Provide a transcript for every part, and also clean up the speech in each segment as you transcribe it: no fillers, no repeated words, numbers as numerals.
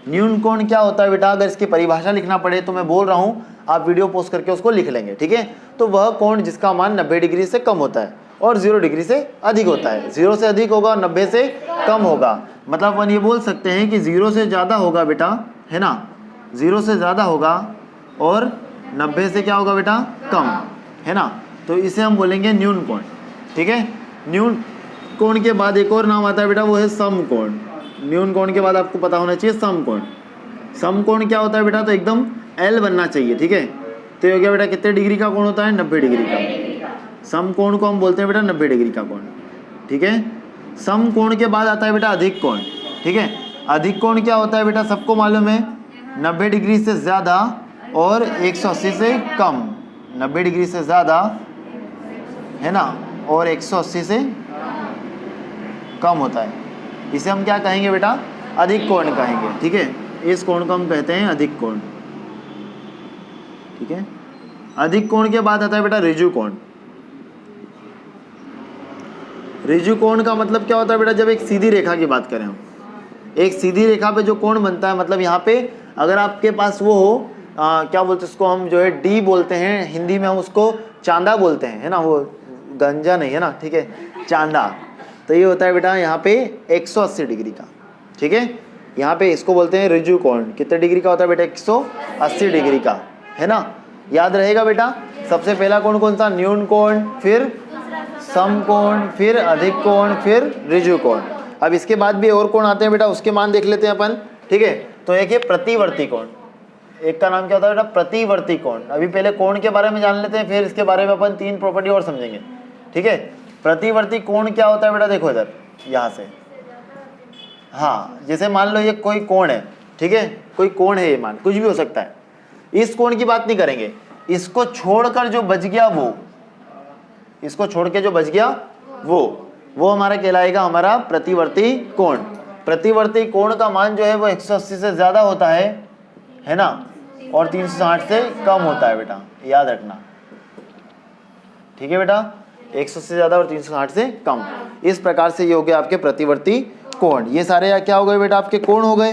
न्यून कोण क्या होता है बेटा, अगर इसकी परिभाषा लिखना पड़े तो मैं बोल रहा हूँ आप वीडियो पोस्ट करके उसको लिख लेंगे, ठीक है। तो वह कोण जिसका मान 90 डिग्री से कम होता है और 0 डिग्री से अधिक होता है। 0 से अधिक होगा और 90 से कम होगा, मतलब अपन ये बोल सकते हैं कि 0 से ज़्यादा होगा बेटा, है ना, 0 से ज़्यादा होगा और 90 से क्या होगा बेटा, कम, है ना। तो इसे हम बोलेंगे न्यून कोण, ठीक है। न्यून कोण के बाद एक और नाम आता है बेटा, वो है सम कोण। न्यून कोण के बाद आपको पता होना चाहिए सम कोण। सम कोण क्या होता है बेटा, तो एकदम L बनना चाहिए, ठीक है। तो ये हो गया बेटा कितने डिग्री का कोण होता है, 90 डिग्री का। सम कोण को हम बोलते हैं बेटा 90 डिग्री का कोण, ठीक है। सम कोण के बाद आता है बेटा अधिक कोण, ठीक है। अधिक कोण क्या होता है बेटा, सबको मालूम है 90 डिग्री से ज़्यादा और 180 से कम। 90 डिग्री से ज़्यादा, है ना, और 180 से कम होता है। इसे हम क्या कहेंगे बेटा, अधिक कोण कहेंगे, ठीक है। इस कोण को हम कहते हैं अधिक कोण, ठीक है। अधिक कोण के बाद आता है बेटा ऋजु कोण। ऋजु कोण का मतलब क्या होता है बेटा, जब एक सीधी रेखा की बात करें हम, एक सीधी रेखा पे जो कोण बनता है, मतलब यहाँ पे अगर आपके पास वो हो क्या बोलते हैं उसको हम, जो है डी बोलते हैं, हिंदी में हम उसको चांदा बोलते हैं, है ना, वो गंजा नहीं है ना, ठीक है, चांदा। तो ये होता है बेटा यहाँ पे 180 डिग्री का, ठीक है। यहाँ पे इसको बोलते हैं ऋजु कोण। कितने डिग्री का होता है बेटा, 180 डिग्री का, है ना। याद रहेगा बेटा, सबसे पहला कोण कौन सा, न्यून कोण, फिर सम कोण, फिर अधिक कोण, फिर ऋजु कोण। अब इसके बाद भी और कोण आते हैं बेटा, उसके मान देख लेते हैं अपन, ठीक है। तो एक है प्रतिवर्ती कोण, एक का नाम क्या होता है बेटा, प्रतिवर्ती कोण। अभी पहले कोण के बारे में जान लेते हैं, फिर इसके बारे में अपन 3 प्रॉपर्टी और समझेंगे, ठीक है। प्रतिवर्ती कोण क्या होता है बेटा, देखो इधर यहाँ से, हाँ, जैसे मान लो ये कोई कोण है, ठीक है, कोई कोण है, ये मान कुछ भी हो सकता है। इस कोण की बात नहीं करेंगे, इसको छोड़कर जो बच गया वो, इसको छोड़ के जो बच गया वो हमारा कहलाएगा हमारा प्रतिवर्ती कोण। प्रतिवर्ती कोण का मान जो है वो 180 से ज़्यादा होता है ना, और 360 से कम होता है बेटा, याद रखना, ठीक है बेटा। 180 से ज़्यादा और 360 से कम, इस प्रकार से ये हो गया आपके प्रतिवर्ती कोण। ये सारे क्या हो गए बेटा, आपके कोण हो गए,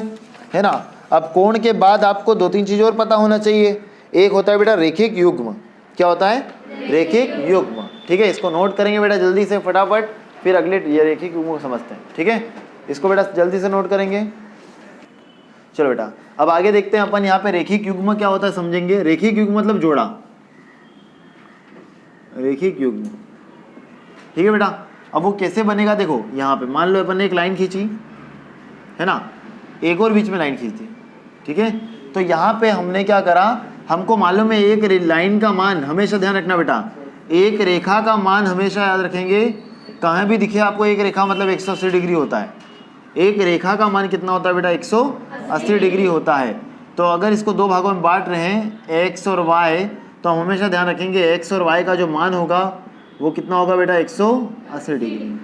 है ना। अब कोण के बाद आपको 2-3 चीज़ और पता होना चाहिए। एक होता है बेटा रेखिक युग्म। क्या होता है, रेखिक युग्म, ठीक है। इसको नोट करेंगे बेटा जल्दी से फटाफट, फिर अगले ये रेखिक युग्म को समझते हैं, ठीक है। इसको बेटा जल्दी से नोट करेंगे। चलो बेटा अब आगे देखते हैं अपन, यहाँ पे रेखिक युग्म क्या होता है समझेंगे। रेखिक युग्म मतलब जोड़ा, रेखिक युग्म, ठीक है बेटा। अब वो कैसे बनेगा, देखो यहाँ पे मान लो अपन ने एक लाइन खींची, है ना, एक और बीच में लाइन खींची, ठीक है। तो यहाँ पे हमने क्या करा, हमको मालूम है एक लाइन का मान, हमेशा ध्यान रखना बेटा, एक रेखा का मान हमेशा याद रखेंगे, कहाँ भी दिखे आपको एक रेखा मतलब 180 डिग्री होता है। एक रेखा का मान कितना होता है बेटा, 180 डिग्री होता है। तो अगर इसको 2 भागों में बांट रहे हैं, x और y, तो हम हमेशा ध्यान रखेंगे x और y का जो मान होगा वो कितना होगा बेटा, 180 डिग्री।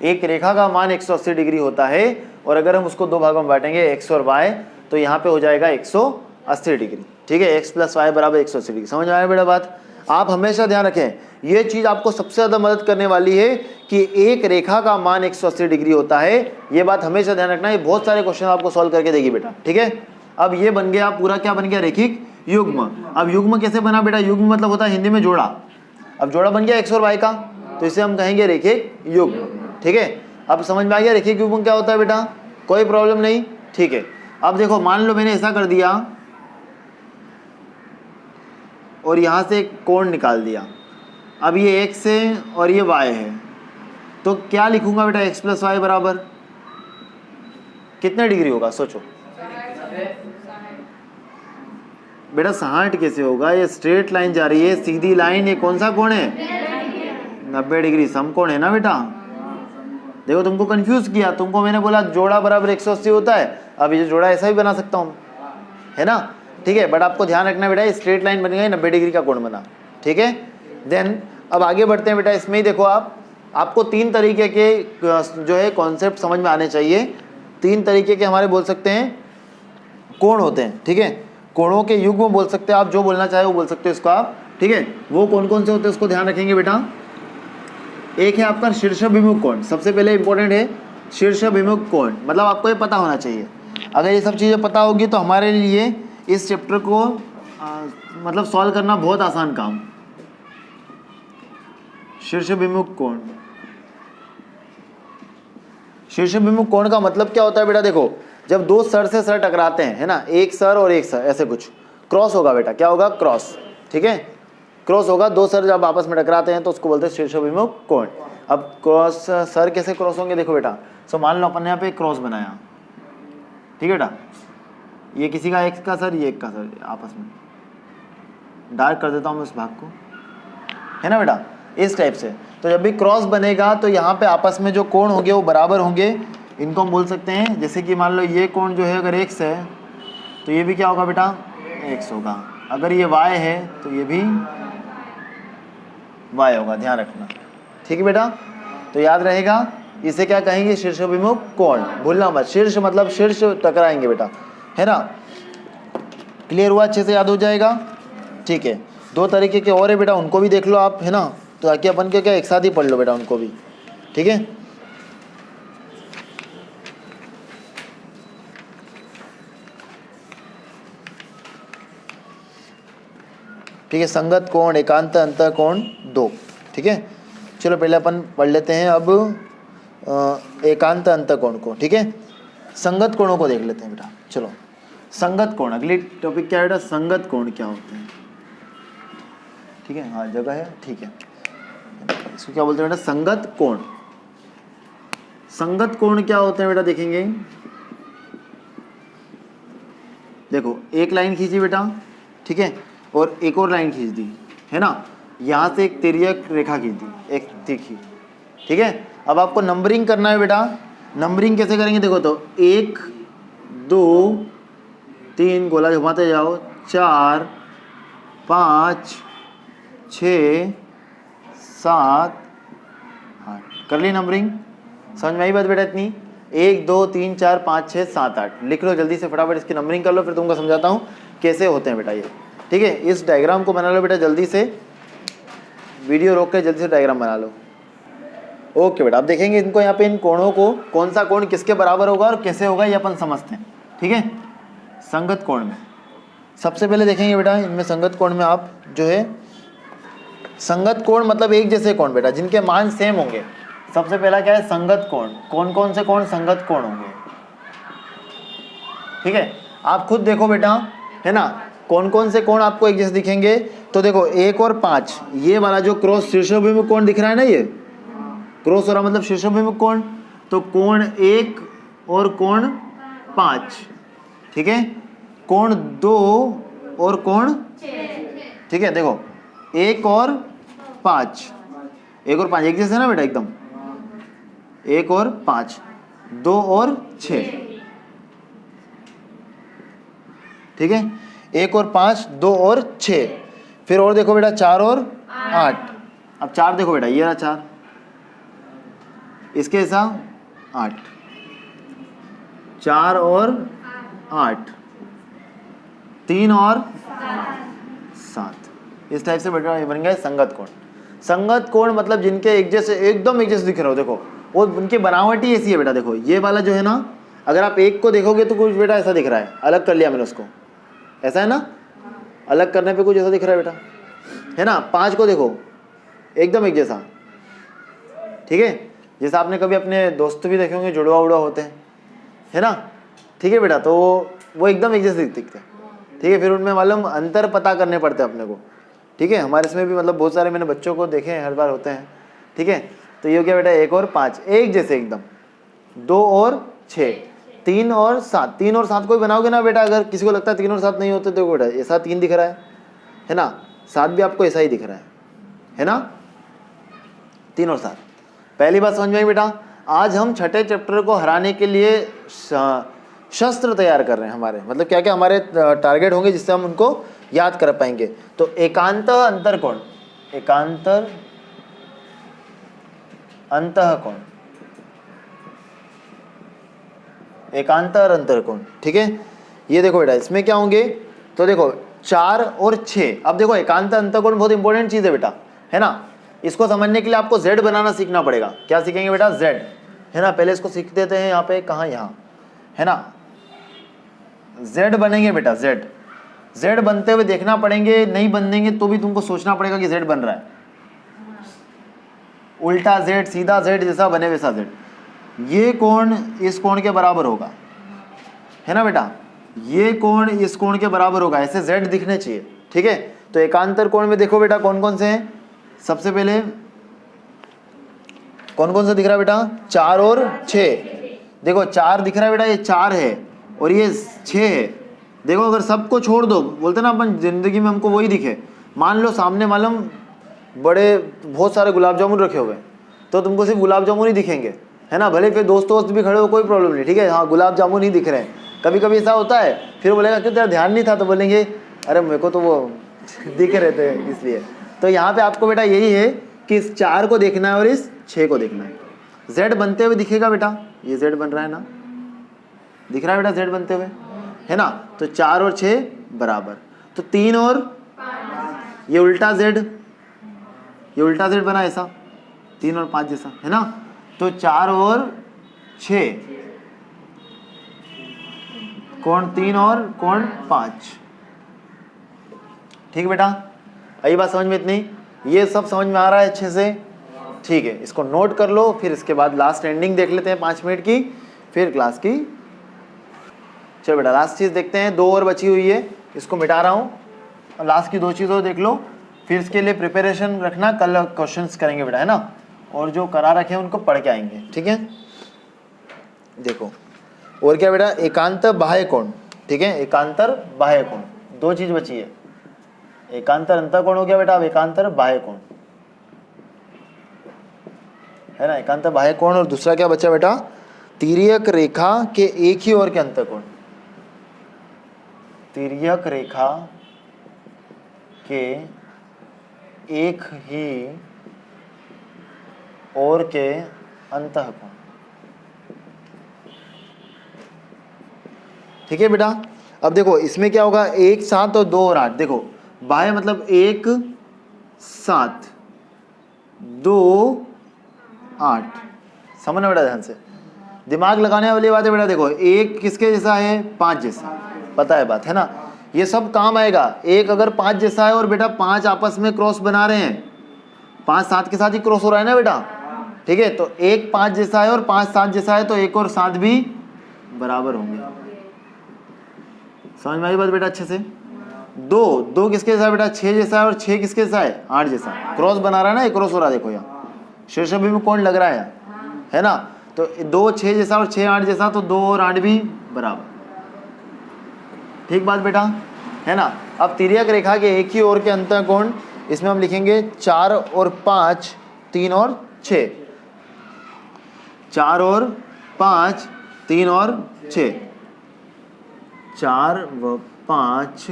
एक रेखा का मान 180 डिग्री होता है, और अगर हम उसको 2 भागों में बांटेंगे x और y, तो यहाँ पे हो जाएगा 180 डिग्री, ठीक है। x + y = 180 degree. समझ में आया बेटा बात। आप हमेशा ध्यान रखें, ये चीज़ आपको सबसे ज़्यादा मदद करने वाली है कि एक रेखा का मान 180 डिग्री होता है। ये बात हमेशा ध्यान रखना, ये बहुत सारे क्वेश्चन आपको सॉल्व करके देगी बेटा, ठीक है। अब ये बन गया पूरा, क्या बन गया, रेखिक युग्म। अब युग्म कैसे बना बेटा, युग्म मतलब होता है हिंदी में जोड़ा। अब जोड़ा बन गया x और y का, तो इसे हम कहेंगे रेखिक युग्म, ठीक है। अब समझ में आ गया रेखिक युग्म क्या होता है बेटा, कोई प्रॉब्लम नहीं, ठीक है। अब देखो मान लो मैंने ऐसा कर दिया और यहाँ से एक कोण निकाल दिया। अब ये x है और ये y है, तो क्या लिखूंगा बेटा, x + y बराबर कितने डिग्री होगा, सोचो बेटा। 60 कैसे होगा, ये स्ट्रेट लाइन जा रही है, सीधी लाइन। ये कौन सा कोण है, 90 डिग्री, समकोण है ना बेटा। देखो तुमको कंफ्यूज किया, तुमको मैंने बोला जोड़ा बराबर 180 होता है, अब ये जोड़ा ऐसा भी बना सकता हूँ, है ना, ठीक है। बट आपको ध्यान रखना बेटा, स्ट्रेट लाइन बन गई, 90 डिग्री का कोण बना, ठीक है। देन अब आगे बढ़ते हैं बेटा, इसमें ही देखो आपको 3 तरीके के जो है कॉन्सेप्ट समझ में आने चाहिए। 3 तरीके के हमारे बोल सकते हैं कोण होते हैं, ठीक है। कोणों के युग्म बोल सकते हैं आप, जो बोलना चाहे वो बोल सकते हैं इसको आप, ठीक है। वो कौन कौन से होते हैं उसको ध्यान रखेंगे बेटा। एक है आपका शीर्षाभिमुख कोण, सबसे पहले इंपॉर्टेंट है शीर्षाभिमुख कोण, मतलब आपको ये पता होना चाहिए। अगर ये सब चीज़ें पता होगी तो हमारे लिए इस चैप्टर को मतलब सॉल्व करना बहुत आसान काम। शीर्षाभिमुख कोण, शीर्षाभिमुख कोण का मतलब क्या होता है बेटा? देखो, जब दो सर से सर टकराते हैं, है ना, एक सर और एक सर, ऐसे कुछ क्रॉस होगा बेटा, क्या होगा? क्रॉस, ठीक है, क्रॉस होगा। दो सर जब आपस में टकराते हैं तो उसको बोलते हैं शीर्षाभिमुख कोण। अब क्रॉस सर कैसे क्रॉस होंगे? देखो बेटा, सो मान लो अपन ने यहाँ पे क्रॉस बनाया, ठीक है बेटा, ये किसी का एक का सर, ये एक का सर, आपस में डार्क कर देता हूँ मैं उस भाग को, है ना बेटा, इस टाइप से। तो जब भी क्रॉस बनेगा तो यहाँ पे आपस में जो कोण होंगे वो बराबर होंगे। इनको हम बोल सकते हैं, जैसे कि मान लो ये कोण जो है अगर x है तो ये भी क्या होगा बेटा? x होगा। अगर ये y है तो ये भी y होगा, ध्यान रखना, ठीक है बेटा। तो याद रहेगा, इसे क्या कहेंगे? शीर्षाभिमुख कोण, भूलना मत। शीर्ष मतलब शीर्ष टकराएंगे बेटा, है ना। क्लियर हुआ? अच्छे से याद हो जाएगा, ठीक है। दो तरीके के और है बेटा, उनको भी देख लो आप, है ना, तो ताकि अपन के क्या एक साथ ही पढ़ लो बेटा उनको भी, ठीक है। ठीक है, संगत कोण, एकांत अंतः कोण, दो, ठीक है। चलो पहले अपन पढ़ लेते हैं अब एकांत अंतः कोण को, ठीक है। संगत कोणों को देख लेते हैं बेटा। चलो, संगत कोण, अगली टॉपिक क्या है बेटा? संगत कोण क्या होते हैं, ठीक है। हाँ, जगह है, ठीक है। इसको क्या बोलते हैं बेटा? संगत कोण। संगत कोण क्या होते हैं बेटा? देखेंगे, देखो, एक लाइन खींची बेटा, ठीक है, और एक और लाइन खींच दी, है ना, यहाँ से एक तिर्यक रेखा खींच दी, एक तीखी, ठीक है। अब आपको नंबरिंग करना है बेटा। नंबरिंग कैसे करेंगे? देखो, तो 1 2 3 गोला घुमाते जाओ, 4 5 6 7 8, कर ली नंबरिंग? समझ में आई बात बेटा इतनी? 1 2 3 4 5 6 7 8, लिख लो जल्दी से, फटाफट इसकी नंबरिंग कर लो, फिर तुमको समझाता हूँ कैसे होते हैं बेटा ये, ठीक है। इस डायग्राम को बना लो बेटा जल्दी से, वीडियो रोक के जल्दी से डायग्राम बना लो। ओके बेटा, अब देखेंगे इनको, यहाँ पे इन कोणों को, कौन सा कोण किसके बराबर होगा और कैसे होगा ये अपन समझते हैं, ठीक है। संगत कोण में सबसे पहले देखेंगे बेटा, इनमें संगत कोण में आप जो है, संगत कोण मतलब एक जैसे कोण बेटा, जिनके मान सेम होंगे। सबसे पहला क्या है? संगत कोण। कौन कौन से कोण संगत कोण होंगे, ठीक है। आप खुद देखो बेटा, है ना, कौन कौन से कोण आपको एक जैसे दिखेंगे। तो देखो, 1 और 5, ये वाला जो क्रॉस शीर्षाभिमुख कोण दिख रहा है ना, ये क्रॉस हो रहा मतलब शीर्षाभिमुख कोण, तो कोण 1 और कोण 5, ठीक है। कोण 2 और कोण 6, ठीक है। देखो, 1 और 5, 1 और 5 एक जैसे ना बेटा एकदम, 1 और 5, 2 और 6, ठीक है। 1 और 5, 2 और 6, फिर और देखो बेटा 4 और 8। अब 4 देखो बेटा, ये रहा 4, इसके हिसाब 8, 4 और 8, 3 और 7, इस टाइप से बेटा बन गया संगत कोण। संगत कोण मतलब जिनके एक जैसे, एकदम एक जैसे दिख रहे हो, देखो वो उनकी बनावट ही ऐसी है बेटा। देखो ये वाला जो है ना, अगर आप एक को देखोगे तो कुछ बेटा ऐसा दिख रहा है, अलग कर लिया मैंने उसको, ऐसा है ना, अलग करने पे कुछ ऐसा दिख रहा है बेटा, है ना। 5 को देखो, एकदम एक जैसा, ठीक है। जैसा आपने कभी अपने दोस्त भी देखे होंगे, जुड़वा उड़वा होते हैं, है ना, ठीक है बेटा, तो वो एकदम एक जैसे दिखते हैं, ठीक है। फिर उनमें मालूम अंतर पता करने पड़ते हैं अपने को, ठीक है। हमारे इसमें भी मतलब बहुत सारे मैंने बच्चों को देखे हैं, हर बार होते हैं, ठीक है। तो ये हो गया बेटा 1 और 5 एक जैसे एकदम, 2 और 6, 3 और 7, 3 और 7 को भी बनाओगे ना बेटा, अगर किसी को लगता है 3 और 7 नहीं होते तो बेटा ऐसा 3 दिख रहा है ना, 7 भी आपको ऐसा ही दिख रहा है ना, 3 और 7। पहली बात समझ में आई बेटा। आज हम छठे चैप्टर को हराने के लिए शस्त्र तैयार कर रहे हैं हमारे, मतलब क्या क्या हमारे टारगेट होंगे जिससे हम उनको याद कर पाएंगे। तो एकांत अंतर कोण, एकांतर अंतः कोण, एकांतर अंतर कोण, ठीक है। ये देखो बेटा, इसमें क्या होंगे, तो देखो 4 और 6। अब देखो एकांत अंतर कोण बहुत इंपॉर्टेंट चीज है बेटा, है ना। इसको समझने के लिए आपको Z बनाना सीखना पड़ेगा। क्या सीखेंगे बेटा? Z। है ना। पहले इसको सीख देते हैं यहाँ पे, कहाँ, यहाँ, है ना। z बनेंगे बेटा, z बनते हुए देखना पड़ेंगे, नहीं बनेंगे तो भी तुमको सोचना पड़ेगा कि z बन रहा है। उल्टा z, सीधा z, जैसा बने वैसा z। ये कोण इस कोण के बराबर होगा, है ना बेटा। ये कोण इस कोण के बराबर होगा, ऐसे z दिखने चाहिए, ठीक है। तो एकांतर कोण में देखो बेटा कौन कौन से हैं। सबसे पहले कौन कौन सा दिख रहा है बेटा, 4 और 6। देखो 4 दिख रहा है बेटा, ये 4 है और ये 6 है। देखो अगर सबको छोड़ दो, बोलते ना अपन जिंदगी में हमको वही दिखे। मान लो सामने मालूम बड़े बहुत सारे गुलाब जामुन रखे हुए, तो तुमको सिर्फ गुलाब जामुन ही दिखेंगे, है ना। भले फिर दोस्त भी खड़े हो, कोई प्रॉब्लम नहीं, ठीक है। हाँ, गुलाब जामुन ही दिख रहे हैं। कभी कभी ऐसा होता है, फिर बोलेगा क्यों तेरा ध्यान नहीं था, तो बोलेंगे अरे मेरे को तो वो दिख रहे थे इसलिए। तो यहाँ पे आपको बेटा यही है कि इस 4 को देखना है और इस 6 को देखना है। z बनते हुए दिखेगा बेटा, ये z बन रहा है ना, दिख रहा है बेटा z बनते हुए, है ना। तो 4 और 6 बराबर, तो 3 और ये उल्टा z, ये उल्टा z बना ऐसा, 3 और 5 जैसा, है ना। तो 4 और 6 कोण 3 और कोण 5, ठीक बेटा। आई बात समझ में इतनी, ये सब समझ में आ रहा है अच्छे से, ठीक है। इसको नोट कर लो, फिर इसके बाद लास्ट एंडिंग देख लेते हैं 5 मिनट की, फिर क्लास की। चलो बेटा लास्ट चीज़ देखते हैं, 2 और बची हुई है, इसको मिटा रहा हूँ। और लास्ट की 2 चीज़ और देख लो, फिर इसके लिए प्रिपरेशन रखना, कल क्वेश्चंस करेंगे बेटा, है ना। और जो करा रखे हैं उनको पढ़ के आएंगे, ठीक है। देखो और क्या बेटा, एकांतर बाह्य कोण, ठीक है। एकांतर बाह्य कोण, 2 चीज़ बची है। एकांतर अंतःकोण हो गया बेटा, अब एकांतर बाह्य कोण, है ना। एकांतर बाह्य कोण, और दूसरा क्या बचा बेटा, तिर्यक रेखा के एक ही ओर के अंतःकोण। तिर्यक रेखा के एक ही ओर के अंतःकोण, ठीक है बेटा। अब देखो इसमें क्या होगा, 1 7 और 2 और 8। देखो बाह्य मतलब 1 7 2 8, समझना बेटा ध्यान से, दिमाग लगाने वाली बात है बेटा। देखो 1 किसके जैसा है, 5 जैसा, पता है बात, है ना। ये सब काम आएगा। 1 अगर 5 जैसा है और बेटा 5 आपस में क्रॉस बना रहे हैं, 5 7 के साथ ही क्रॉस हो रहा है ना बेटा, ठीक है। तो 1 5 जैसा है और 5 7 जैसा है, तो 1 और 7 भी बराबर होंगे। समझ में आई बात बेटा अच्छे से। 2 किसके जैसा है बेटा, 6 जैसा है, और 6 किसके जैसा है, 8 जैसा। क्रॉस बना रहा है ना, एक क्रॉस हो रहा है, देखो यहाँ शीर्षभी में कौन लग रहा है ना। तो 2 6 जैसा और 6 8 जैसा, तो 2 और 8 भी बराबर, ठीक बात बेटा, है ना। अब तिर्यक रेखा के एक ही ओर के अंतःकोण, इसमें हम लिखेंगे 4 और 5 3 और 6, 4 और 5 3 और 6, 4 व 5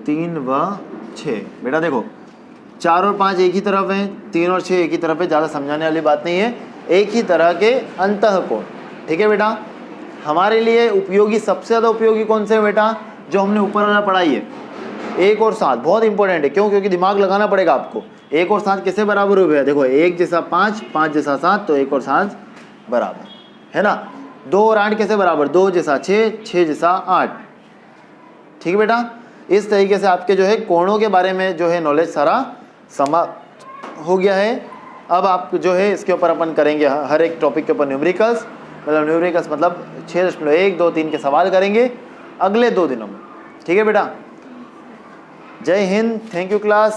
3 व 6। बेटा देखो 4 और 5 एक ही तरफ है, 3 और 6 एक ही तरफ है, ज़्यादा समझाने वाली बात नहीं है, एक ही तरह के अंतःकोण, ठीक है बेटा। हमारे लिए उपयोगी, सबसे ज़्यादा उपयोगी कौन से है बेटा, जो हमने ऊपर वाला पढ़ाई है, 1 और 7 बहुत इंपॉर्टेंट है। क्यों, क्योंकि दिमाग लगाना पड़ेगा आपको। 1 और 7 किससे बराबर हुए हैं, देखो 1 जैसा 5 5 जैसा 7, तो 1 और 7 बराबर, है ना। 2 और 8 कैसे बराबर, 2 जैसा 6 6 जैसा 8, ठीक है बेटा। इस तरीके से आपके जो है कोणों के बारे में जो है नॉलेज सारा समाप्त हो गया है। अब आप जो है इसके ऊपर अपन करेंगे हर एक टॉपिक के ऊपर न्यूमेरिकल्स, मतलब 6.1 2 3 के सवाल करेंगे अगले 2 दिनों में, ठीक है बेटा। जय हिंद, थैंक यू क्लास।